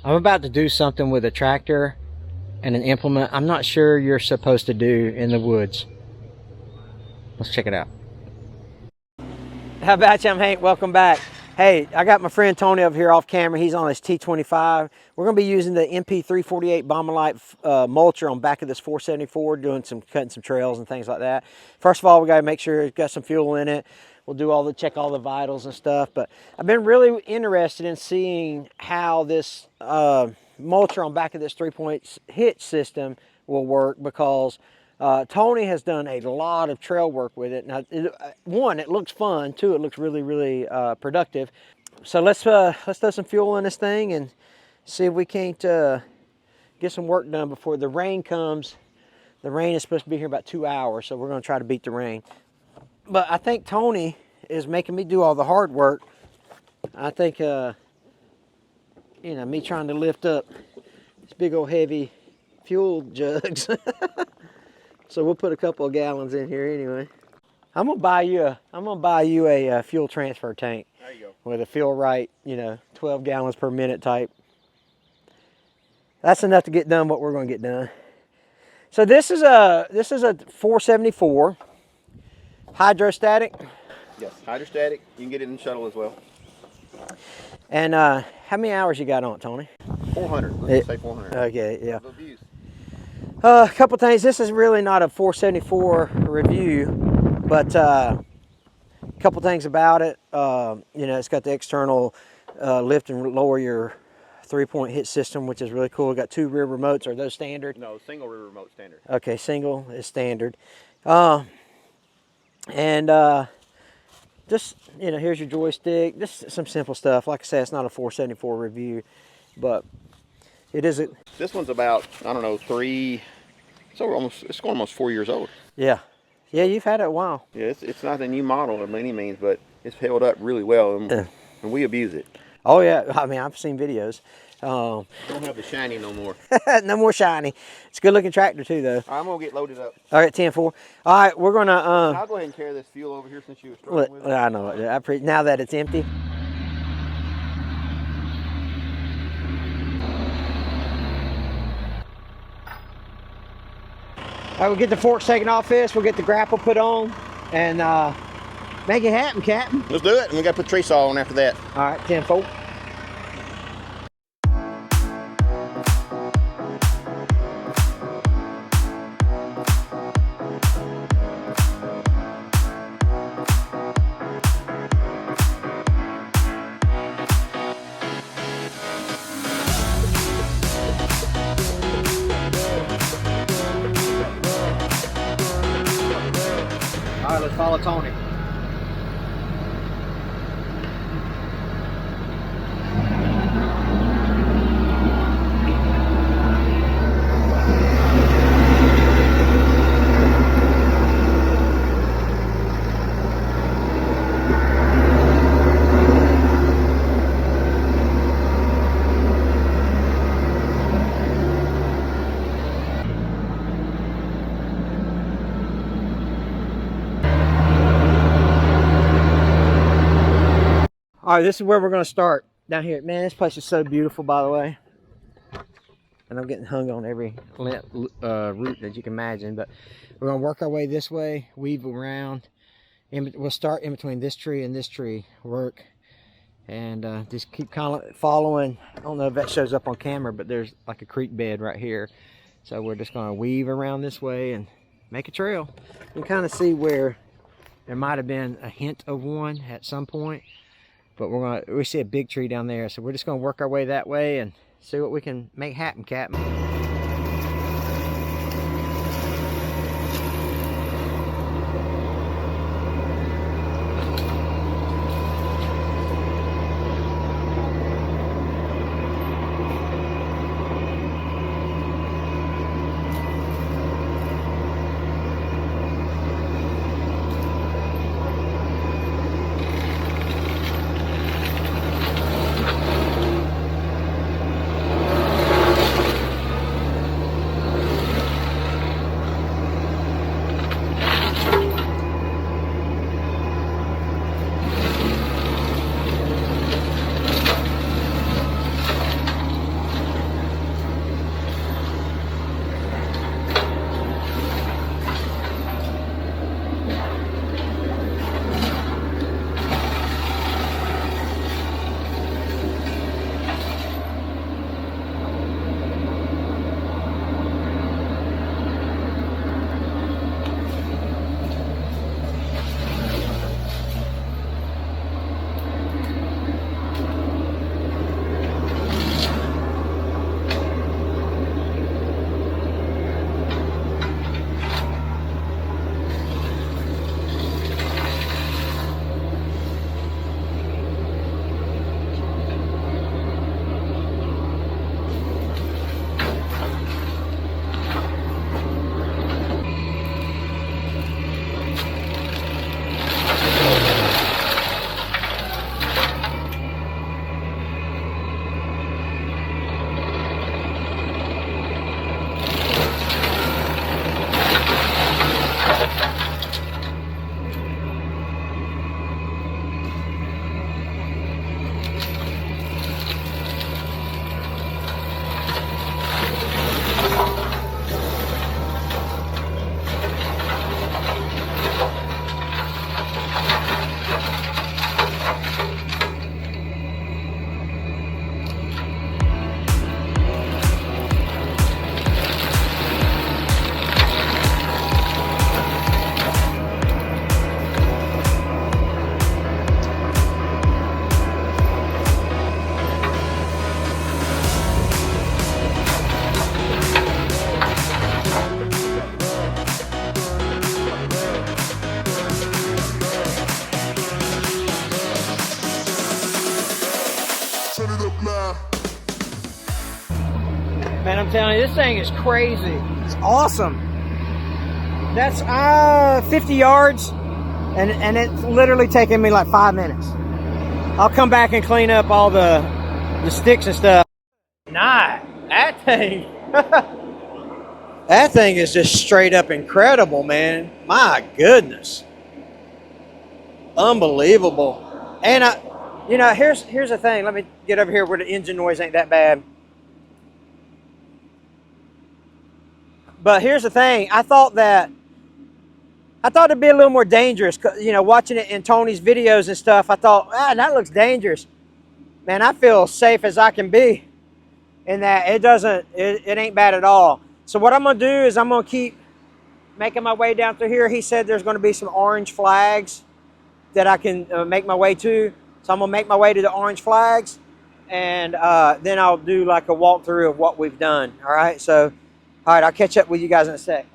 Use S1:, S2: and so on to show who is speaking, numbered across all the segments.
S1: I'm about to do something with a tractor and an implement I'm not sure you're supposed to do in the woods. Let's check it out. How about you? I'm Hank. Welcome back. Hey, I got my friend Tony over here off camera. He's on his T25. We're going to be using the MP348 Bomber-Lite mulcher on back of this 474, cutting some trails and things like that. First of all, we got to make sure it's got some fuel in it. We'll do check all the vitals and stuff. But I've been really interested in seeing how this mulcher on back of this 3-point hitch system will work, because Tony has done a lot of trail work with it. Now, one, it looks fun. Two, it looks really, really productive. So let's throw some fuel in this thing and see if we can't get some work done before the rain comes. The rain is supposed to be here about 2 hours, so we're going to try to beat the rain. But I think Tony is making me do all the hard work. I think, you know, me trying to lift up this big old heavy fuel jugs. So we'll put a couple of gallons in here anyway. I'm gonna buy you a fuel transfer tank.
S2: There you go. With
S1: a Feel Right, you know, 12 gallons per minute type. That's enough to get done what we're gonna get done. So this is a 474 hydrostatic.
S2: Yes, hydrostatic. You can get it in shuttle as well.
S1: And how many hours you got on it, Tony?
S2: 400. Let's say 400.
S1: Okay, yeah. A couple things. This is really not a 474 review, but a couple things about it. You know, it's got the external lift and lower your 3-point hitch system, which is really cool. We got 2 rear remotes. Are those standard?
S2: No, single rear remote standard.
S1: Okay, single is standard. Just, you know, here's your joystick. Just some simple stuff. Like I said, it's not a 474 review, but it is.
S2: This one's about, I don't know, it's going almost 4 years old.
S1: Yeah. Yeah, you've had it a while.
S2: Yeah, it's not a new model by any means, but it's held up really well, and we abuse it.
S1: Oh yeah, I mean, I've seen videos.
S2: Don't have the shiny no more.
S1: No more shiny. It's a good looking tractor too, though.
S2: I'm gonna get loaded up.
S1: All right, 10-4. All right, we're gonna.
S2: I'll go ahead and carry this fuel over here since you were struggling with it.
S1: I know. Now that it's empty. All right, we'll get the forks taken off this. We'll get the grapple put on, and make it happen, Captain.
S2: Let's do it, and we gotta put tray saw on after that.
S1: All right, 10-4. All right, let's follow Tony. All right, this is where we're going to start down here. Man, this place is so beautiful, by the way. And I'm getting hung on every route that you can imagine. But we're going to work our way this way, weave around. We'll start in between this tree and this tree, work. And just keep kind of following. I don't know if that shows up on camera, but there's like a creek bed right here. So we're just going to weave around this way and make a trail. You can kind of see where there might have been a hint of one at some point. But we see a big tree down there, so we're just gonna work our way that way and see what we can make happen, Captain. Man, I'm telling you, this thing is crazy. It's awesome. That's 50 yards, and it's literally taking me like 5 minutes. I'll come back and clean up all the sticks and stuff. Nah, that thing. That thing is just straight up incredible, man. My goodness. Unbelievable. And here's the thing. Let me get over here where the engine noise ain't that bad. But here's the thing. I thought it'd be a little more dangerous. You know, watching it in Tony's videos and stuff, I thought, that looks dangerous. Man, I feel safe as I can be. In that it ain't bad at all. So what I'm gonna do is I'm gonna keep making my way down through here. He said there's gonna be some orange flags that I can make my way to. So I'm gonna make my way to the orange flags, and then I'll do like a walkthrough of what we've done. All right, so all right, I'll catch up with you guys in a sec.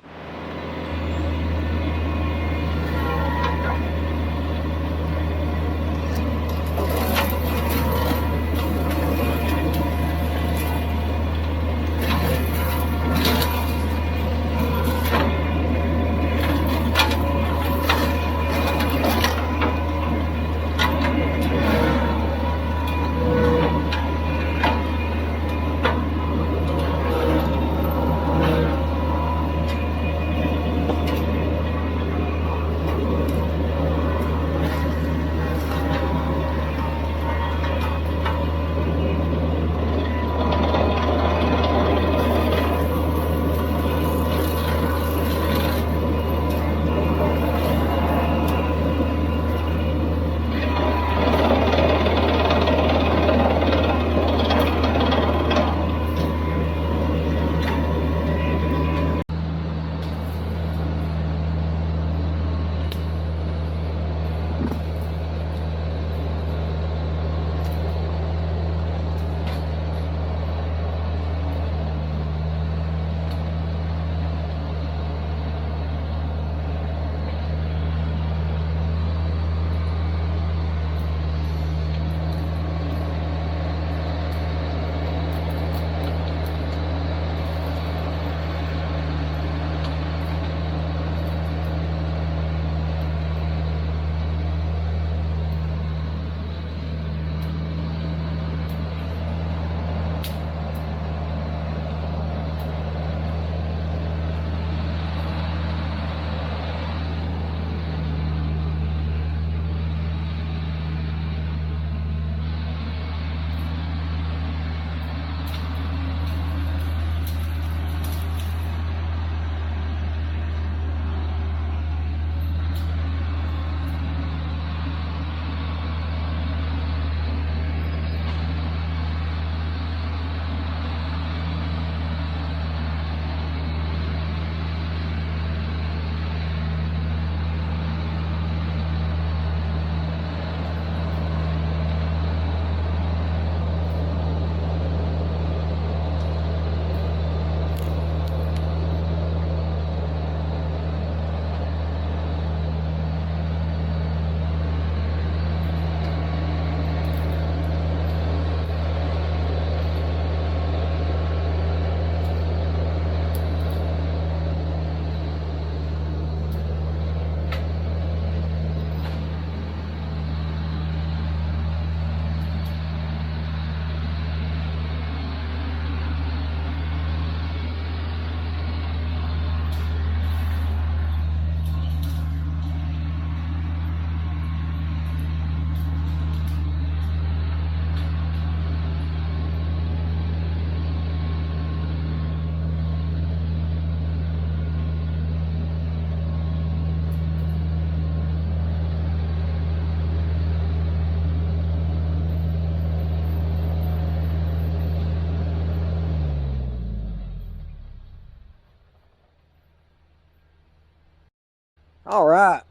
S1: All right,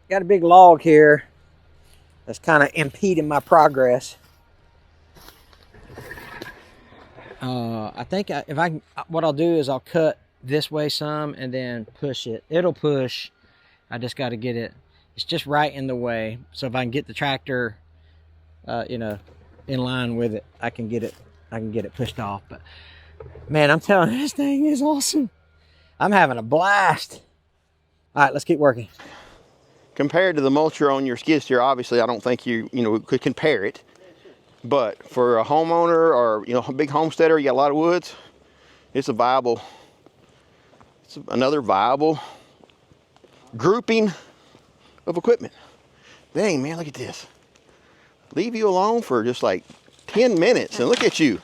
S1: got a big log here that's kind of impeding my progress. I think what I'll do is I'll cut this way some and then push it. It'll push. I just got to get it. It's just right in the way. So if I can get the tractor, in line with it, I can get it pushed off. But Man, I'm telling you, this thing is awesome. I'm having a blast. All right, let's keep working.
S2: Compared to the mulcher on your skid steer, obviously, I don't think you could compare it. But for a homeowner or a big homesteader, you got a lot of woods. It's another viable grouping of equipment. Dang, man, look at this. Leave you alone for just like 10 minutes, and look at you.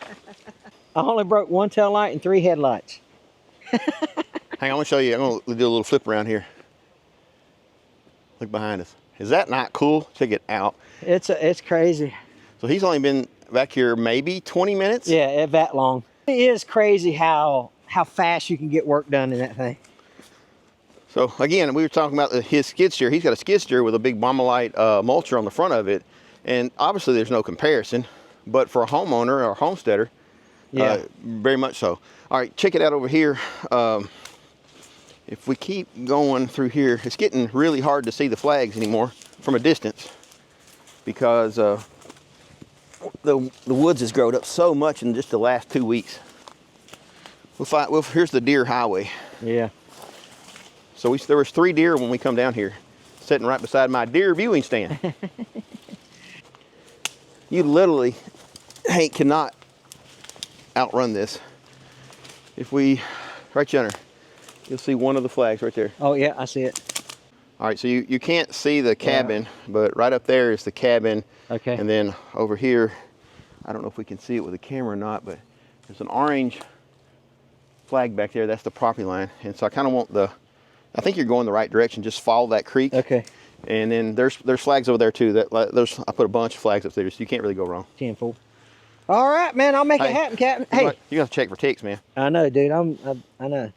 S1: I only broke 1 tail light and 3 headlights.
S2: Hang on, I'm gonna show you. I'm gonna do a little flip around here. Look behind us. Is that not cool? Check it out.
S1: It's crazy.
S2: So he's only been back here maybe 20 minutes?
S1: Yeah, that long. It is crazy how fast you can get work done in that thing.
S2: So again, we were talking about his skid steer. He's got a skid steer with a big Bombalite mulcher on the front of it. And obviously there's no comparison, but for a homeowner or homesteader,
S1: yeah,
S2: very much so. All right, check it out over here. If we keep going through here, it's getting really hard to see the flags anymore from a distance because the woods has grown up so much in just the last 2 weeks. Here's the deer highway.
S1: Yeah.
S2: So there was 3 deer when we come down here, sitting right beside my deer viewing stand. You literally, Hank, cannot outrun this. If we, right yonder, you'll see one of the flags right there.
S1: Oh yeah, I see it.
S2: All right, so you can't see the cabin, but right up there is the cabin.
S1: Okay.
S2: And then over here, I don't know if we can see it with the camera or not, but there's an orange flag back there. That's the property line. And so I kind of want I think you're going the right direction. Just follow that creek.
S1: Okay.
S2: And then there's flags over there too. I put a bunch of flags up there, so you can't really go wrong.
S1: 10-4. All right, man. I'll make it happen, Captain. Hey,
S2: you got to check for ticks, man.
S1: I know, dude. I know.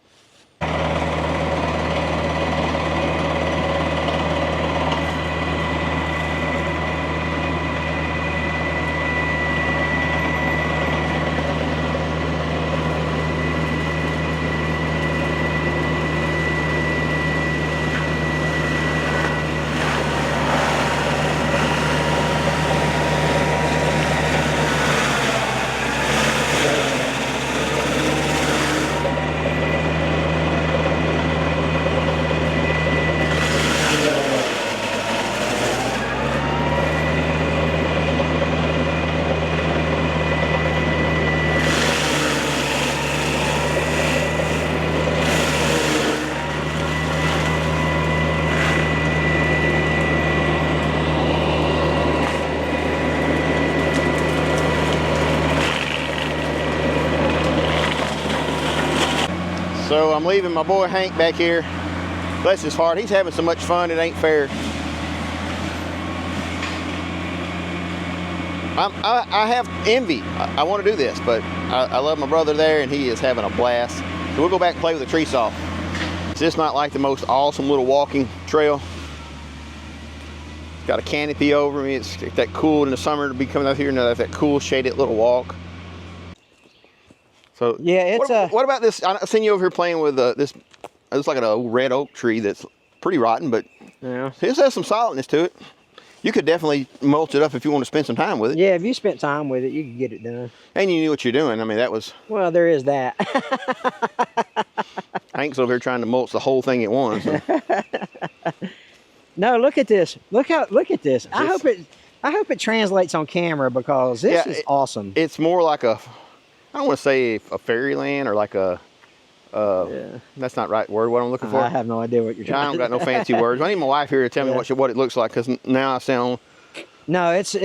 S2: So I'm leaving my boy Hank back here. Bless his heart, he's having so much fun, it ain't fair. I have envy. I want to do this, but I love my brother there, and he is having a blast. So we'll go back and play with the tree saw. It's just not like the most awesome little walking trail. It's got a canopy over me. It's that cool in the summer to be coming out here and have that cool shaded little walk. So
S1: yeah, it's
S2: what about this? I've seen you over here playing with this. It's like an old red oak tree that's pretty rotten, but
S1: yeah,
S2: this has some solidness to it. You could definitely mulch it up if you want to spend some time with it.
S1: Yeah, if you spent time with it, you could get it done.
S2: And you knew what you're doing. I mean, that was...
S1: Well, there is that.
S2: Hank's over here trying to mulch the whole thing at once. So.
S1: No, look at this. Look at this. I hope it translates on camera because this is awesome.
S2: It's more like I don't want to say a fairyland or like a... That's not the right word. What I'm looking for.
S1: I have no idea what you're trying.
S2: I don't got no fancy words. I need my wife here to tell me what it looks like, because now I sound.
S1: No, it's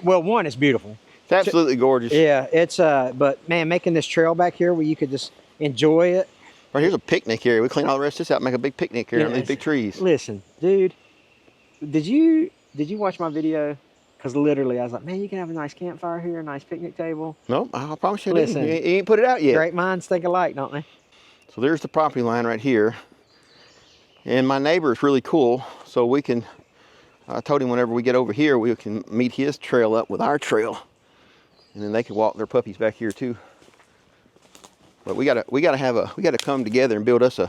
S1: well, one, it's beautiful.
S2: It's absolutely gorgeous.
S1: Yeah, it's but man, making this trail back here where you could just enjoy it.
S2: Right here's a picnic area. We clean all the rest of this out, and make a big picnic here under these big trees.
S1: Listen, dude, did you watch my video? Because literally, I was like, man, you can have a nice campfire here, a nice picnic table.
S2: Nope, I promise you, listen, you ain't put it out yet.
S1: Great minds think alike, don't they?
S2: So there's the property line right here. And my neighbor is really cool. So we can, I told him whenever we get over here, we can meet his trail up with our trail. And then they can walk their puppies back here too. But we gotta come together and build us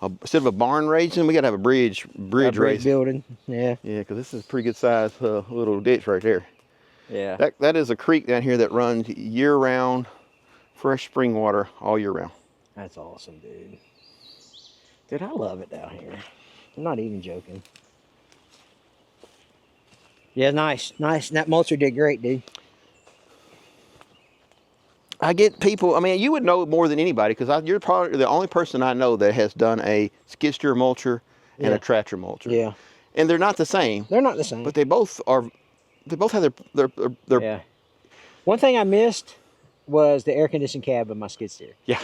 S2: instead of a barn raising, we gotta have a bridge raising.
S1: Building, yeah.
S2: Yeah, because this is a pretty good size little ditch right there.
S1: Yeah.
S2: That is a creek down here that runs year round fresh spring water all year round.
S1: That's awesome, dude. Dude, I love it down here. I'm not even joking. Yeah, nice. That mulcher did great, dude.
S2: I get people, I mean, you would know more than anybody because you're probably the only person I know that has done a skid steer mulcher and a tractor mulcher.
S1: Yeah.
S2: And they're not the same.
S1: They're not the same.
S2: But they both have their
S1: Yeah. One thing I missed was the air conditioned cab of my skid steer.
S2: Yeah.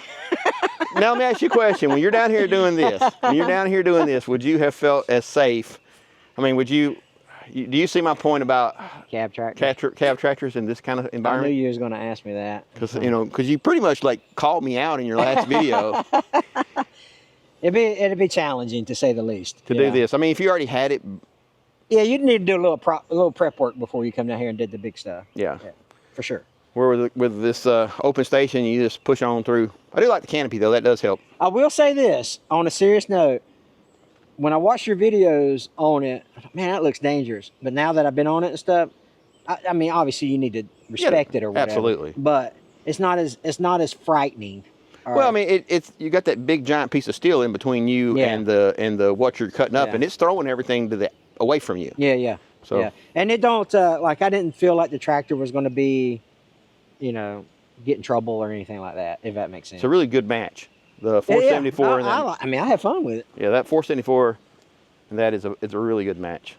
S2: Now let me ask you a question. When you're down here doing this, would you have felt as safe? I mean, do you see my point about
S1: cab tractor?
S2: Cab tractors in this kind of environment?
S1: I knew you was going to ask me that.
S2: Because you pretty much like called me out in your last video.
S1: It'd be challenging to say the least.
S2: To do this. I mean, if you already had it.
S1: Yeah, you'd need to do a little prep work before you come down here and did the big stuff.
S2: Yeah.
S1: For sure.
S2: Where with this open station, you just push on through. I do like the canopy though. That does help.
S1: I will say this on a serious note. When I watch your videos on it, man, that looks dangerous. But now that I've been on it and stuff, I mean, obviously you need to respect it or whatever.
S2: Absolutely.
S1: But it's not as frightening.
S2: Well, I mean, it's you got that big giant piece of steel in between you and the what you're cutting up, and it's throwing everything away from you.
S1: Yeah. So and it don't like I didn't feel like the tractor was going to be, get in trouble or anything like that. If that makes sense.
S2: It's a really good match. The 474.
S1: I mean, I had fun with it.
S2: Yeah, that 474, and that is a really good match.